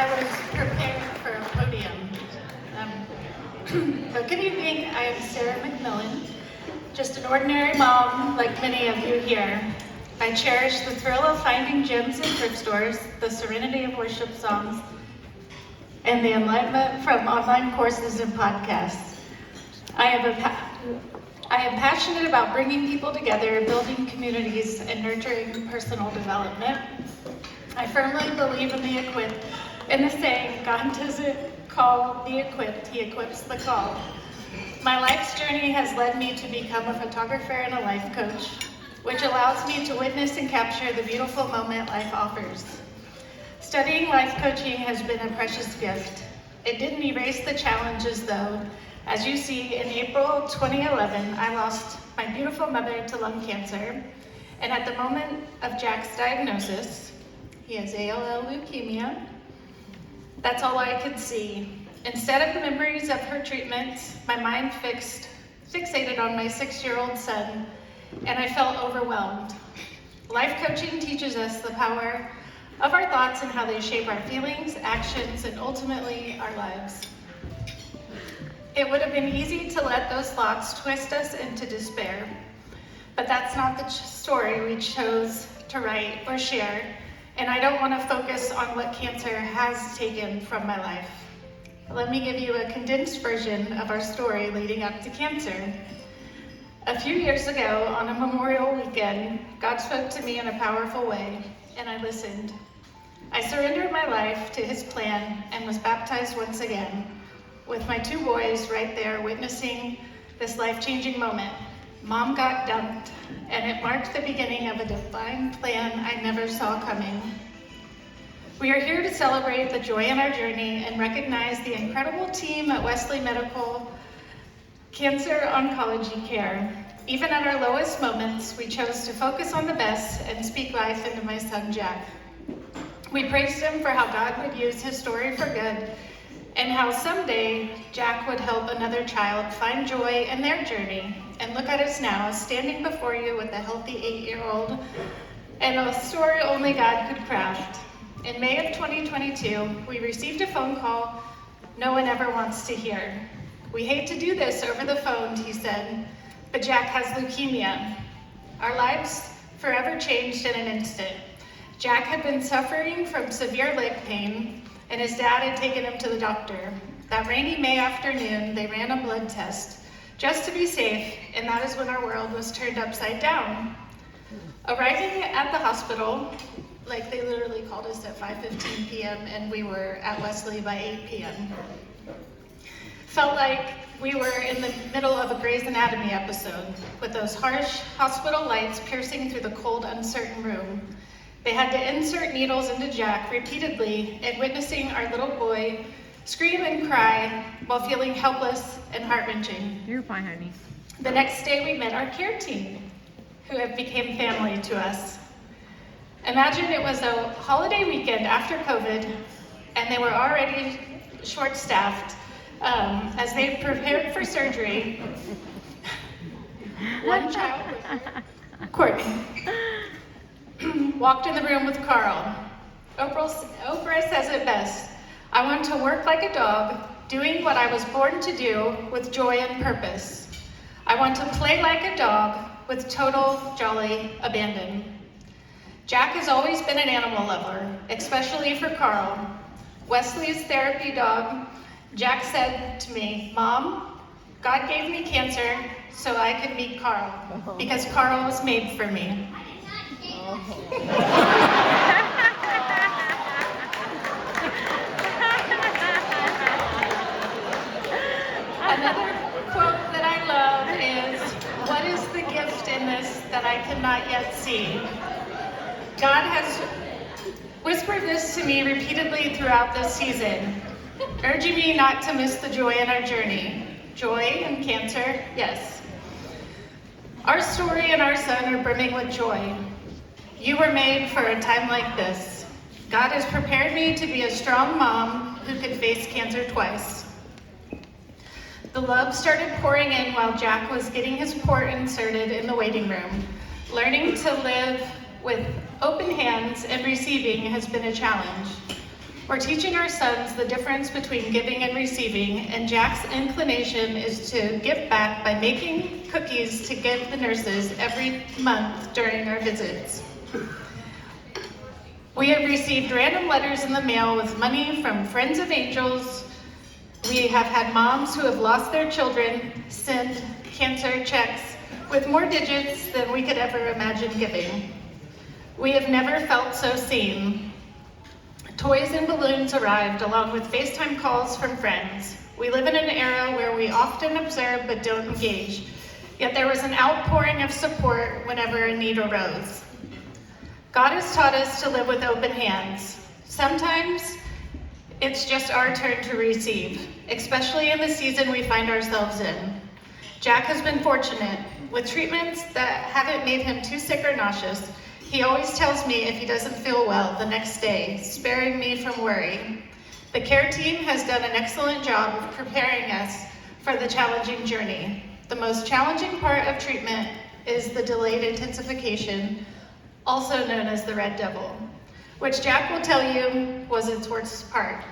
I was preparing for a podium. So good evening, I am Sara McMillian, just an ordinary mom like many of you here. I cherish the thrill of finding gems in thrift stores, the serenity of worship songs, and the enlightenment from online courses and podcasts. I am passionate about bringing people together, building communities, and nurturing personal development. I firmly believe in the saying, God doesn't call the equipped, He equips the called. My life's journey has led me to become a photographer and a life coach, which allows me to witness and capture the beautiful moment life offers. Studying life coaching has been a precious gift. It didn't erase the challenges though. As you see, in April 2011, I lost my beautiful mother to lung cancer, and at the moment of Jack's diagnosis, he has ALL Leukemia. That's all I could see. Instead of the memories of her treatments, my mind fixated on my 6-year-old son, and I felt overwhelmed. Life coaching teaches us the power of our thoughts and how they shape our feelings, actions, and ultimately our lives. It would have been easy to let those thoughts twist us into despair, but that's not the story we chose to write or share, and I don't want to focus on what cancer has taken from my life. Let me give you a condensed version of our story leading up to cancer. A few years ago, on a Memorial weekend, God spoke to me in a powerful way, and I listened. I surrendered my life to His plan and was baptized once again, with my 2 boys right there witnessing this life-changing moment. Mom got dumped, and it marked the beginning of a divine plan I never saw coming. We are here to celebrate the joy in our journey and recognize the incredible team at Wesley Medical Cancer Oncology Care. Even at our lowest moments, we chose to focus on the best and speak life into my son, Jack. We praised Him for how God would use his story for good, and how someday Jack would help another child find joy in their journey. And look at us now, standing before you with a healthy 8-year-old and a story only God could craft. In May of 2022, we received a phone call no one ever wants to hear. We hate to do this over the phone, he said, but Jack has leukemia. Our lives forever changed in an instant. Jack had been suffering from severe leg pain, and his dad had taken him to the doctor. That rainy May afternoon, they ran a blood test just to be safe, and that is when our world was turned upside down. Arriving at the hospital, like they literally called us at 5:15 p.m. and we were at Wesley by 8 p.m. Felt like we were in the middle of a Grey's Anatomy episode, with those harsh hospital lights piercing through the cold, uncertain room. They had to insert needles into Jack repeatedly, and witnessing our little boy scream and cry while feeling helpless and heart-wrenching. You're fine, honey. The next day we met our care team, who have become family to us. Imagine it was a holiday weekend after COVID, and they were already short-staffed as they prepared for surgery. One child, Courtney, walked in the room with Carl. Oprah says it best. I want to work like a dog, doing what I was born to do with joy and purpose. I want to play like a dog with total jolly abandon. Jack has always been an animal lover, especially for Carl. Wesley's therapy dog, Jack said to me, Mom, God gave me cancer so I could meet Carl, because Carl was made for me. Another quote that I love is, what is the gift in this that I cannot yet see? God has whispered this to me repeatedly throughout this season, urging me not to miss the joy in our journey. Joy in cancer, yes. Our story and our son are brimming with joy. You were made for a time like this. God has prepared me to be a strong mom who could face cancer twice. The love started pouring in while Jack was getting his port inserted in the waiting room. Learning to live with open hands and receiving has been a challenge. We're teaching our sons the difference between giving and receiving, and Jack's inclination is to give back by making cookies to give the nurses every month during our visits. We have received random letters in the mail with money from friends of angels. We have had moms who have lost their children send cancer checks with more digits than we could ever imagine giving. We have never felt so seen. Toys and balloons arrived along with FaceTime calls from friends. We live in an era where we often observe but don't engage, yet there was an outpouring of support whenever a need arose. God has taught us to live with open hands. Sometimes it's just our turn to receive, especially in the season we find ourselves in. Jack has been fortunate. With treatments that haven't made him too sick or nauseous, he always tells me if he doesn't feel well the next day, sparing me from worry. The care team has done an excellent job of preparing us for the challenging journey. The most challenging part of treatment is the delayed intensification, also known as the red devil, which Jack will tell you was its worst part.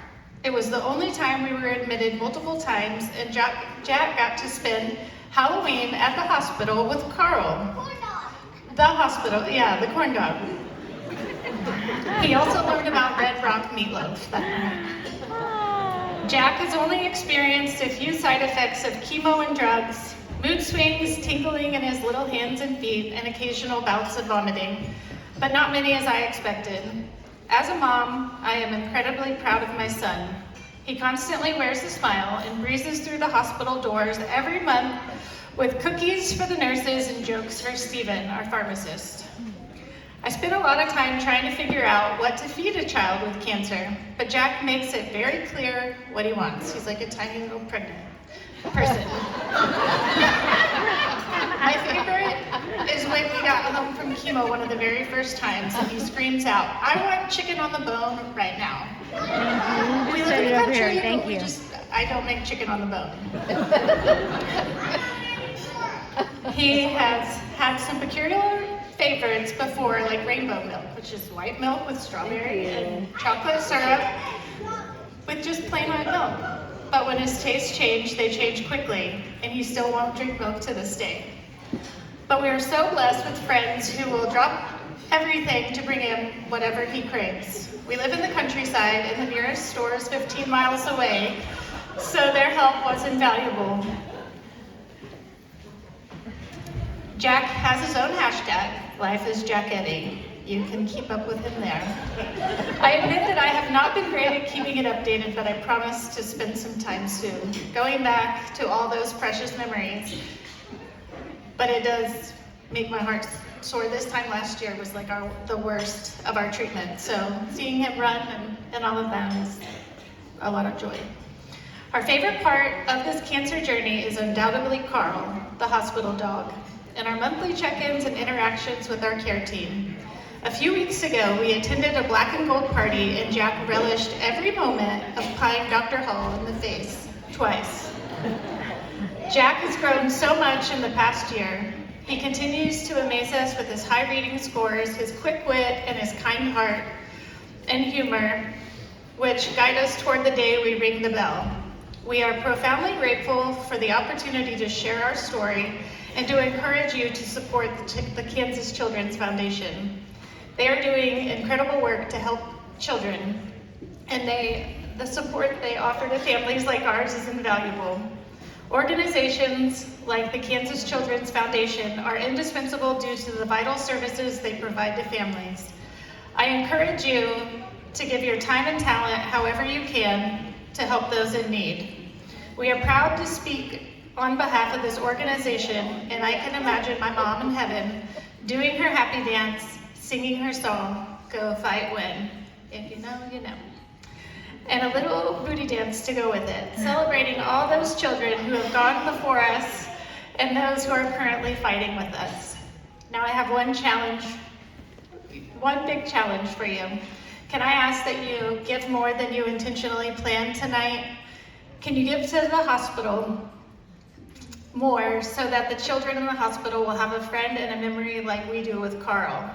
It was the only time we were admitted multiple times, and Jack got to spend Halloween at the hospital with Carl. Corn dog. The hospital, yeah, the corn dog. He also learned about Red Rock meatloaf that night. Jack has only experienced a few side effects of chemo and drugs, mood swings, tingling in his little hands and feet, and occasional bouts of vomiting, but not many as I expected. As a mom, I am incredibly proud of my son. He constantly wears a smile and breezes through the hospital doors every month with cookies for the nurses and jokes for Stephen, our pharmacist. I spent a lot of time trying to figure out what to feed a child with cancer, but Jack makes it very clear what he wants. He's like a tiny little pregnant person. My favorite is when we got home from chemo one of the very first times, and he screams out, "I want chicken on the bone right now." We live in the country, but I don't make chicken on the bone. He has had some peculiar favorites before, like rainbow milk, which is white milk with strawberry and chocolate syrup with just plain white milk. But when his tastes change, they change quickly, and he still won't drink milk to this day. But we are so blessed with friends who will drop everything to bring him whatever he craves. We live in the countryside, and the nearest store is 15 miles away, so their help was invaluable. Jack has his own hashtag, Life is Jack Eddy. You can keep up with him there. I admit that I have not been great at keeping it updated, but I promise to spend some time soon, going back to all those precious memories. But it does make my heart sore. This time last year was like the worst of our treatment. So seeing him run and all of that is a lot of joy. Our favorite part of this cancer journey is undoubtedly Carl, the hospital dog, and our monthly check-ins and interactions with our care team. A few weeks ago, we attended a black and gold party, and Jack relished every moment of pieing Dr. Hall in the face, twice. Jack has grown so much in the past year. He continues to amaze us with his high reading scores, his quick wit, and his kind heart and humor, which guide us toward the day we ring the bell. We are profoundly grateful for the opportunity to share our story and to encourage you to support the Kansas Children's Foundation. They are doing incredible work to help children, and the support they offer to families like ours is invaluable. Organizations like the Kansas Children's Foundation are indispensable due to the vital services they provide to families. I encourage you to give your time and talent however you can to help those in need. We are proud to speak on behalf of this organization, and I can imagine my mom in heaven doing her happy dance, singing her song, Go Fight Win. If you know, you know. And a little booty dance to go with it, celebrating all those children who have gone before us and those who are currently fighting with us. Now I have one big challenge for you. Can I ask that you give more than you intentionally planned tonight? Can you give to the hospital more so that the children in the hospital will have a friend and a memory like we do with Carl?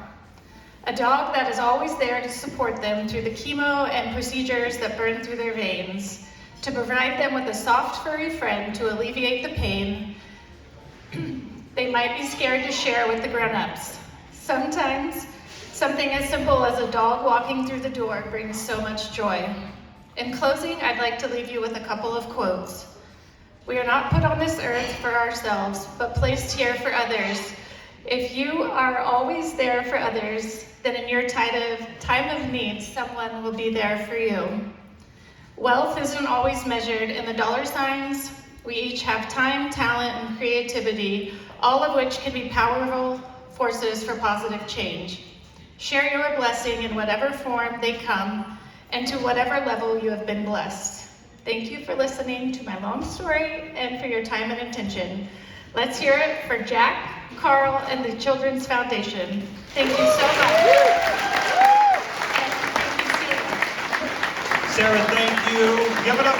A dog that is always there to support them through the chemo and procedures that burn through their veins, to provide them with a soft, furry friend to alleviate the pain they might be scared to share with the grown-ups. Sometimes, something as simple as a dog walking through the door brings so much joy. In closing, I'd like to leave you with a couple of quotes. We are not put on this earth for ourselves, but placed here for others. If you are always there for others, then in your time of need, someone will be there for you. Wealth isn't always measured in the dollar signs. We each have time, talent, and creativity, all of which can be powerful forces for positive change. Share your blessing in whatever form they come and to whatever level you have been blessed. Thank you for listening to my long story and for your time and attention. Let's hear it for Jack, Carl, and the Children's Foundation. Thank you so much. Sarah, thank you. Give it up.